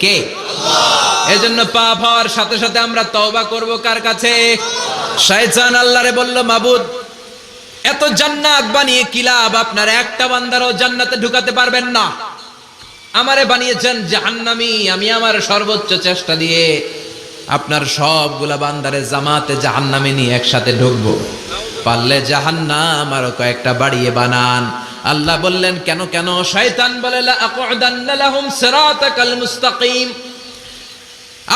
কে? এজন্য পাপ হওয়ার সাথে সাথে আমরা তওবা করব কার কাছে? শয়তান আল্লাহরে বলল, মাবুদ এত জান্নাত বানিয়ে কি লাভ, আপনার একটা বান্দারও জান্নাতে ঢুকাতে পারবেন না। আমারে বানিয়েছেন জাহান্নামী, আমি আমার সর্বোচ্চ চেষ্টা দিয়ে আপনার সবগুলা বান্দারে জামাতে জাহান্নামে নিয়ে একসাথে ঢুকবো, পারলে জাহান্নাম আরো কয়েকটা বাড়িয়ে বানান। আল্লাহ বললেন কেন কেন? শয়তান বলে লা আকুদান্না লাহুম সিরাতাকাল মুস্তাকিম।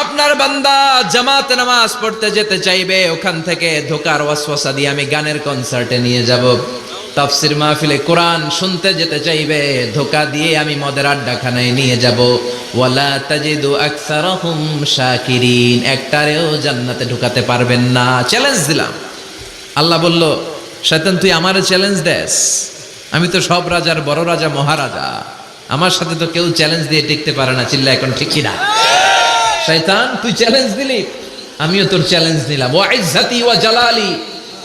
আপনার বান্দা জামাতে নামাজ পড়তে যেতে চাইবে, ওখান থেকে ধোকার ওয়াসওয়াসা দিয়ে আমি গানের কনসার্টে নিয়ে যাব। তাফসীর মাহফিলে কোরআন শুনতে যেতে চাইবে, ধোকা দিয়ে আমি মদের আড্ডাখানায় নিয়ে যাব। ওয়ালা তাজিদু আকসারাহুম শাকিরিন, একটারেও জান্নাতে ঢুকাতে পারবেন না। চ্যালেঞ্জ দিলাম। আল্লাহ বলল, শয়তান তুই আমারে চ্যালেঞ্জ দেস? আমি তো সব রাজার বড় রাজা, মহারাজা, আমার সাথে তো কেউ চ্যালেঞ্জ দিয়ে টিকতে পারে না। চিল্লা এখন ঠিক কি না? শয়তান তুই চ্যালেঞ্জ দিলি, আমিও তোর চ্যালেঞ্জ নিলাম। ওয়া ইজ্জতি ওয়া জালালি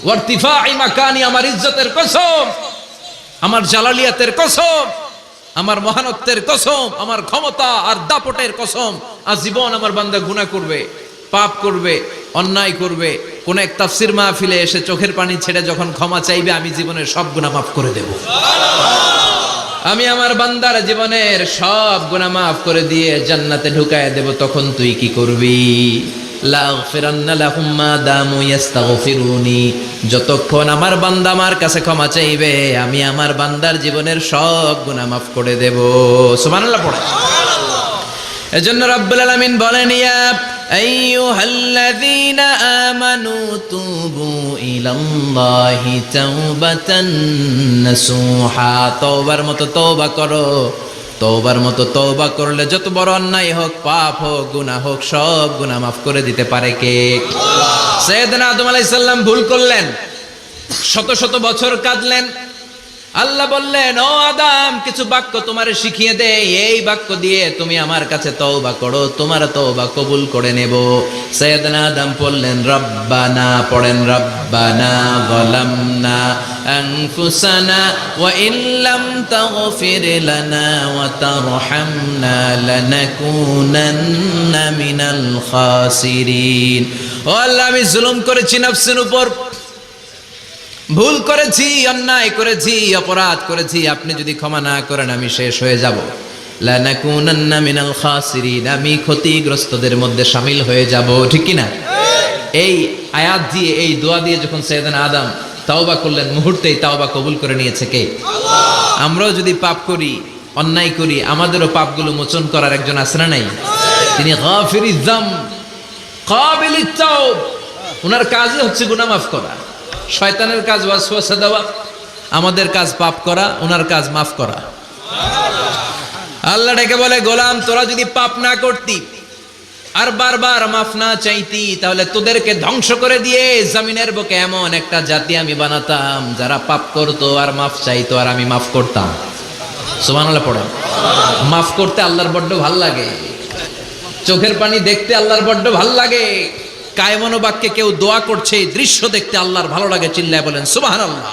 ওয়া ইরতিফাই মাকানি, আমার ইজ্জতের কসম, আমার জালালিয়াতের কসম, আমার মহানত্বের কসম, আমার ক্ষমতা আর দাপটের কসম, আজীবন আমার বান্দা গুনাহ করবে, পাপ করবে, অন্যায় করবে, কোন এক তাফসীর মাহফিলে এসে চোখের পানি ছেড়ে যখন ক্ষমা চাইবে, আমি জীবনের সব গুনাহ মাফ করে দেব। আমি আমার বান্দার জীবনের সব গুনাহ মাফ করে দিয়ে জান্নাতে ঢুকায় দেব। তখন তুই কি করবি? লাগফিরান্না লাহুম মা দামু ইস্তাগফিরুনি, যতক্ষণ আমার বান্দা আমার কাছে ক্ষমা চাইবে, আমি আমার বান্দার জীবনের সব গুনাহ মাফ করে দেব। সুবহানাল্লাহ পড়ে। এজন্য রাব্বুল আলামিন বলেন, ইয়া আইয়ুহাল্লাযীনা আমানু তুবু ইলাল্লাহি তাওবাতান নাসুহা, তওবার মতো তওবা করো। তওবার মতো তওবা করলে যত বড় অন্যায় হোক, পাপ হোক, গুনাহ হোক, সব গুনাহ মাফ করে দিতে পারে কে? সাইয়েদনা আদম আলাইহিস সালাম ভুল করলেন, শত শত বছর কাঁদলেন। আল্লাহ বললেন, ও আদম, কিছু বাক্য তোমারে শিখিয়ে দেই, এই বাক্য দিয়ে তুমি আমার কাছে তওবা করো, তোমার তওবা কবুল করে নেব। সাইয়েদনা আদম বললেন, রব্বানা, পড়েন, রব্বানা যালামনা আনফুসানা ওয়া ইল্লাম তাগফির লানা ওয়া তারহামনা লানাকুনান্না মিনাল খাসিরিন। ও আল্লাহ, আমি জুলুম করেছি নফসের উপর, ভুল করেছি, অন্যায় করেছি, অপরাধ করেছি, আপনি যদি ক্ষমা না করেন আমি শেষ হয়ে যাব। লানাকুনান্না মিনাল খাসিরিন, আমি ক্ষতিগ্রস্তদের মধ্যে শামিল হয়ে যাব। ঠিক কি না? এই আয়াত দিয়ে, এই দোয়া দিয়ে যখন সাইয়েদনা আদম তাওবা করলেন, মুহূর্তেই তাওবা কবুল করে নিয়েছে কে? আল্লাহ। আমরাও যদি পাপ করি, অন্যায় করি, আমাদেরও পাপগুলো মোচন করার একজন আছে না নাই? তিনি গাফিরিয যাম কাবিলিত তাওব, ওনার কাজই হচ্ছে গুনাহ মাফ করা। শয়তানের কাজ ওয়াসওয়াসা দেওয়া, আমাদের কাজ পাপ করা, ওনার কাজ মাফ করা। আল্লাহ ডেকে বলে, গোলাম তোরা যদি পাপ না করতি আর বারবার মাফ না চাইতি, তাহলে তোদেরকে ধ্বংস করে দিয়ে জমিনের বুকে এমন একটা জাতি আমি বানাতাম যারা পাপ করতো আর মাফ চাইতো, আর আমি মাফ করতাম। সুবহানাল্লাহ পড়েন। মাফ করতে আল্লাহর বড্ড ভাল লাগে, চোখের পানি দেখতে আল্লাহর বড্ড ভাল লাগে, কায়মনো বাক্যে কেউ দোয়া করছে এই দৃশ্য দেখতে আল্লাহর ভালো লাগে। চিল্লায় বলেন সুবহানাল্লাহ।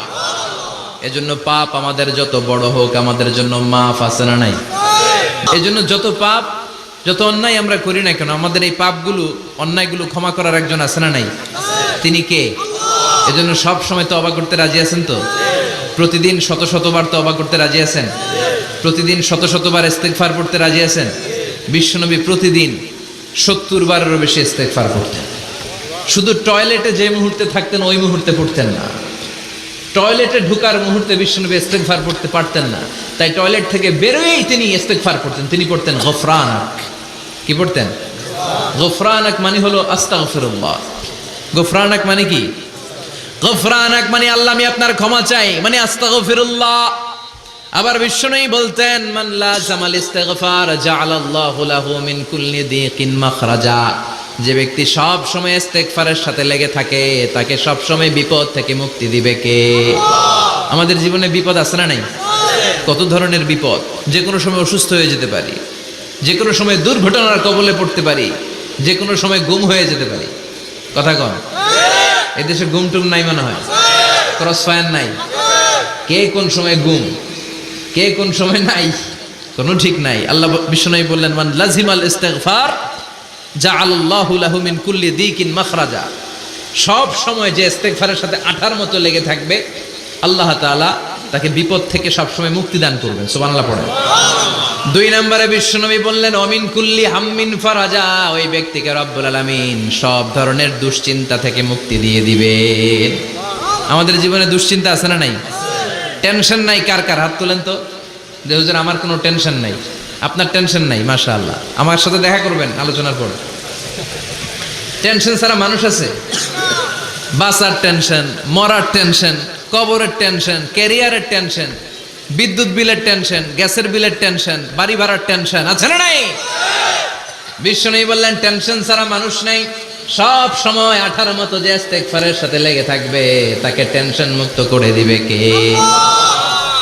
এজন্য পাপ আমাদের যত বড় হোক, আমাদের জন্য মাফ আছে না নাই? এজন্য যত পাপ, যত অন্যায় আমরা করি না কেন, আমাদের এই পাপগুলো, অন্যায়গুলো ক্ষমা করার একজন আছে না নাই? তিনি কে? এজন্য সব সময় তওবা করতে রাজি আছেন তো? প্রতিদিন শত শতবার তওবা করতে রাজি আছেন? প্রতিদিন শত শতবার ইস্তেগফার পড়তে রাজি আছেন? বিশ্বনবী প্রতিদিন 70 বারেরও বেশি ইস্তেগফার করতেন। শুধু টয়লেটে যে মুহূর্তে থাকতেন ওই মুহূর্তে পড়তেন না, টয়লেটে ঢুকার মুহূর্তে বিশ্বনবী ইস্তেগফার পড়তে পারতেন না, তাই টয়লেট থেকে বেরোয়েই তিনি ইস্তেগফার পড়তেন। তিনি পড়তেন গফরানাক। কি পড়তেন? গফরানাক মানে হলো আস্তাগফিরুল্লাহ। গফরানাক মানে কি? গফরানাক মানে আল্লাহ আমি আপনার ক্ষমা চাই, মানে আস্তাগফিরুল্লাহ। আবার বিশ্বনবী বলতেন, মান লাযামাল ইস্তিগফার জাআলাল্লাহু লাহু মিন কুল্লি দিকিন মাখরাজা, যে ব্যক্তি সব সময় ইস্তেগফারের সাথে লেগে থাকে তাকে সব সময় বিপদ থেকে মুক্তি দিবে কে? আল্লাহ। আমাদের জীবনে বিপদ আছে না নাই? কত ধরনের বিপদ, যে কোনো সময় অসুস্থ হয়ে যেতে পারি, যে কোনো সময় দুর্ঘটনার কবলে পড়তে পারি, যে কোনো সময় গুম হয়ে যেতে পারি। কথা কন, এদেশে গুম টুম নাই মনে হয়, ক্রস ফায়ার নাই, কে কোন সময় গুম, কে কোন সময় নাই, কোনো ঠিক নাই। আল্লাহ বিষ্ণু বললেন, মান লাজিমাল ইস্তিগফার জাআলাল্লাহু লাহু মিন কুল্লি দিকিন মাখরাজা। সব সময় যে ইস্তিগফারের সাথে আঠার মতো লেগে থাকবে, আল্লাহ তাআলা তাকে বিপদ থেকে সব সময় মুক্তি দান করবেন। সুবহানাল্লাহ পড়েন। 2 নম্বরে বিশ্বনবী বললেন, অমিন কুল্লি হাম্মিন ফারাজা। ওই ব্যক্তিকে রব্বুল আলামিন সব ধরনের দুশ্চিন্তা থেকে মুক্তি দিয়ে দিবেন। আমাদের জীবনে দুশ্চিন্তা আছে না নাই? টেনশন নাই কার কার? হাত তোলেন তো। যে হুজুর আমার কোনো টেনশন নাই। আপনার টেনশন নাই, মাশাআল্লাহ। আমার সাথে দেখা করবেন আলোচনার পর। টেনশন ছাড়া মানুষ আছে? বাসার টেনশন, মরার টেনশন, কবরের টেনশন, ক্যারিয়ারের টেনশন, বিদ্যুৎ বিলের টেনশন, গ্যাসের বিলের টেনশন, বাড়ি ভাড়ার টেনশন আছে না নাই? বিশ্বনবী বললেন, টেনশন ছাড়া মানুষ নাই। সব সময় আঠার মতো যে ইস্তিগফারের সাথে লেগে থাকবে, তাকে টেনশন মুক্ত করে দিবে কে?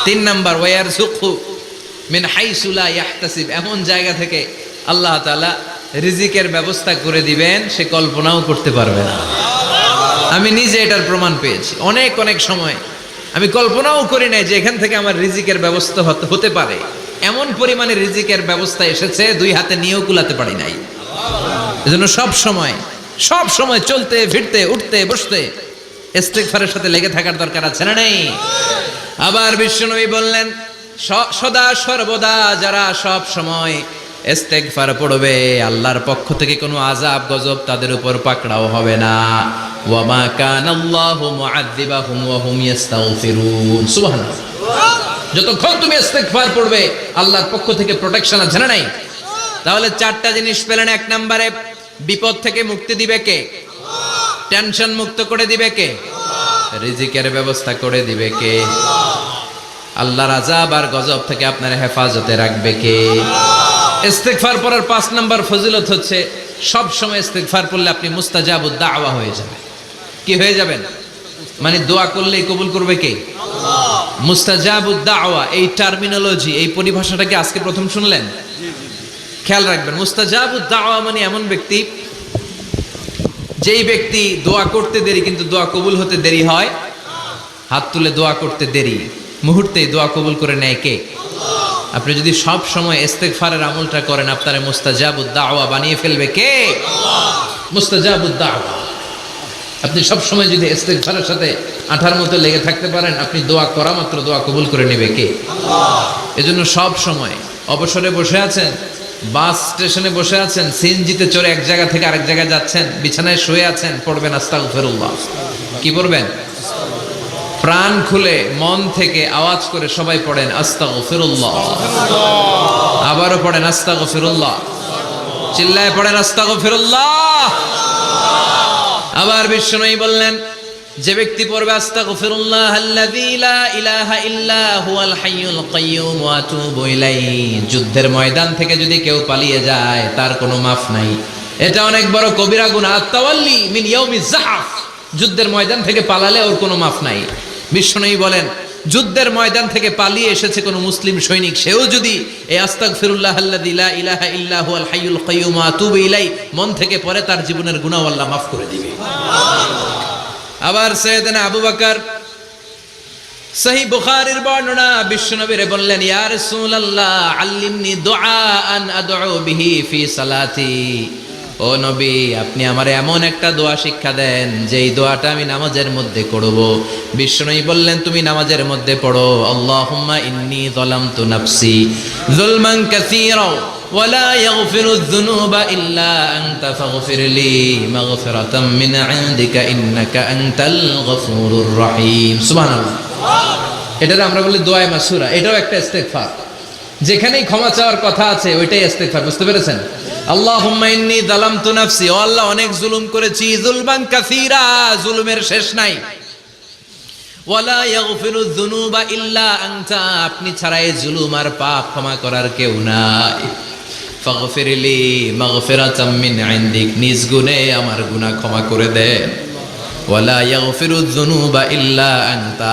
3 নাম্বার, ওয়ারযুকহু মিন হাইসু লা ইয়াহতাসিব। এমন জায়গা থেকে আল্লাহ তাআলা রিজিকের ব্যবস্থা করে দিবেন, সে কল্পনাও করতে পারবে না। আমি নিজে এটার প্রমাণ পেয়েছি। অনেক অনেক সময় আমি কল্পনাও করি নাই যে এখান থেকে আমার রিজিকের ব্যবস্থা হতে পারে। এমন পরিমাণে রিজিকের ব্যবস্থা এসেছে, 2 হাতে নিয়েও কুলাতে পারি নাই। এজন্য সব সময় চলতে ফিরতে উঠতে বসতে ইস্তিগফারের সাথে লেগে থাকার দরকার আছে না নাই? আবার বিশ্বনবী বললেন, সদা সর্বদা যারা সব সময় ইস্তিগফার পড়বে, আল্লাহর পক্ষ থেকে কোনো আযাব গজব তাদের উপর পাকড়াও হবে না। ওয়া মা কানাল্লাহু মুআযযিবাহুম ওয়া হুম ইস্তাগফিরুন। সুবহানাল্লাহ। যতক্ষণ তুমি ইস্তিগফার পড়বে, আল্লাহর পক্ষ থেকে প্রোটেকশন আছে না নাই? তাহলে 4টা জিনিস পেলেন। 1 নম্বরে, বিপদ থেকে মুক্তি দিবে কে? টেনশন মুক্ত করে দিবে কে? রিজিকের ব্যবস্থা করে দিবে কে? আল্লাহর আযাব আর গজব থেকে আপনার হেফাজতে রাখবে কে? ইস্তিগফার পড়ার 5 নম্বর ফজিলত হচ্ছে, সব সময় ইস্তিগফার পড়লে আপনি মুস্তাজাবুদ দাওয়া হয়ে যাবেন। কি হয়ে যাবেন? মানে দোয়া করলেই কবুল করবে কে? আল্লাহ। মুস্তাজাবুদ দাওয়া, এই টার্মিনোলজি, এই পরিভাষাটাকে আজকে প্রথম শুনলেন? খেয়াল রাখবেন, মুস্তাজাবুদ দাওয়া মানে এমন ব্যক্তি, যেই ব্যক্তি দোয়া করতে দেরি কিন্তু দোয়া কবুল হতে দেরি হয়। হাত তুলে দোয়া করতে দেরি, মুহূর্তেই দোয়া কবুল করে নেয় কে? আল্লাহ। আপনি যদি সব সময় ইস্তিগফারের আমলটা করেন, আপনারে মুস্তাজাবুদ দাওয়া বানিয়ে ফেলবে কে? আল্লাহ। মুস্তাজাবুদ দাওয়া। আপনি সব সময় যদি ইস্তিগফারের সাথে আঠার মতো লেগে থাকতে পারেন, আপনি দোয়া করা মাত্র দোয়া কবুল করে নেবে কে? আল্লাহ। এজন্য সব সময় অবসরে বসে আছেন, বাস স্টেশনে বসে আছেন, সিএনজিতে চড়ে এক জায়গা থেকে আরেক জায়গায় যাচ্ছেন, বিছানায় শুয়ে আছেন, পড়বেন আস্তাগফিরুল্লাহ। কি পড়বেন? প্রাণ খুলে মন থেকে আওয়াজ করে সবাই পড়েন আস্তাগফিরুল্লাহ। আবারও পড়েন আস্তাগফিরুল্লাহ। চিল্লায় পড়েন আস্তাগফিরুল্লাহ। আবার বিশ্বনবী বললেন, যে ব্যক্তি পড়বে আস্তাগফিরুল্লাহ আল্লাযী লা ইলাহা ইল্লা হুয়াল হাইয়ুল কাইয়্যুম ওয়া আতুবু ইলাইহি, যুদ্ধের ময়দান থেকে যদি কেউ পালিয়ে যায়, তার কোনো মাফ নাই। এটা অনেক বড় কবিরা গুনাহ। আত-তাওয়াল্লি মিন ইয়াউমিজ যাহফ, যুদ্ধের ময়দান থেকে পালালে ওর কোনো মাফ নাই। বিশ্বনবী বলেন, যুদ্ধের ময়দান থেকে পালিয়ে এসেছে কোনো মুসলিম সৈনিক, সেও যদি এই আস্তাগফিরুল্লাহ আল্লাযী লা ইলাহা ইল্লা হুয়াল হাইয়ুল কাইয়্যুম ওয়া আতুবু ইলাইহি মন থেকে পড়ে, তার জীবনের গুনাহ আল্লাহ মাফ করে দিবে। আবার সাইয়েদনা আবু বকর, সহিহ বুখারীর বর্ণনা, বিশ্বনবীরে বললেন, ইয়া রাসূলুল্লাহ আল্লিমনি দুআআন আদউ বিহি ফি সালাতি। ও নবী, আপনি আমারে এমন একটা দোয়া শিক্ষা দেন, যেই দোয়াটা আমি নামাজের মধ্যে করব। বিশ্বনবী বললেন, তুমি নামাজের মধ্যে পড়ো, আল্লাহুম্মা ইন্নী যালামতু নাফসি যুলমান কাসীরা ওয়া লা ইয়াগফিরুয যুনুবা ইল্লা আনতা ফাগফিরলি মাগফিরাতাম মিন ইনদিকা ইন্নাকা আনতাল গফুরুর রহিম। সুবহানাল্লাহ। এটারে আমরা বলি দোয়া মাসুরা। এটাও একটা ইস্তিগফার, যেখানেই ক্ষমা চাওয়ার কথা আছে ওইটাই ইস্তিগফার। বুঝতে পেরেছেন? আল্লাহুম্মা ইন্নী যালামতু নাফসি, ও আল্লাহ অনেক জুলুম করেছি, যুলমান কাসীরা, জুলুমের শেষ নাই। ওয়ালা ইয়াগফিরুয যুনুবা ইল্লা আনতা, আপনি ছাড়া এই জুলুম আর পাপ ক্ষমা করার কেউ নাই। ফাগফিরলি মাগফিরাতাম মিন ইনদিক, নিজ গুণে আমার গুনাহ ক্ষমা করে দেন। ওয়ালা ইয়াগফিরুয যুনুবা ইল্লা আনতা।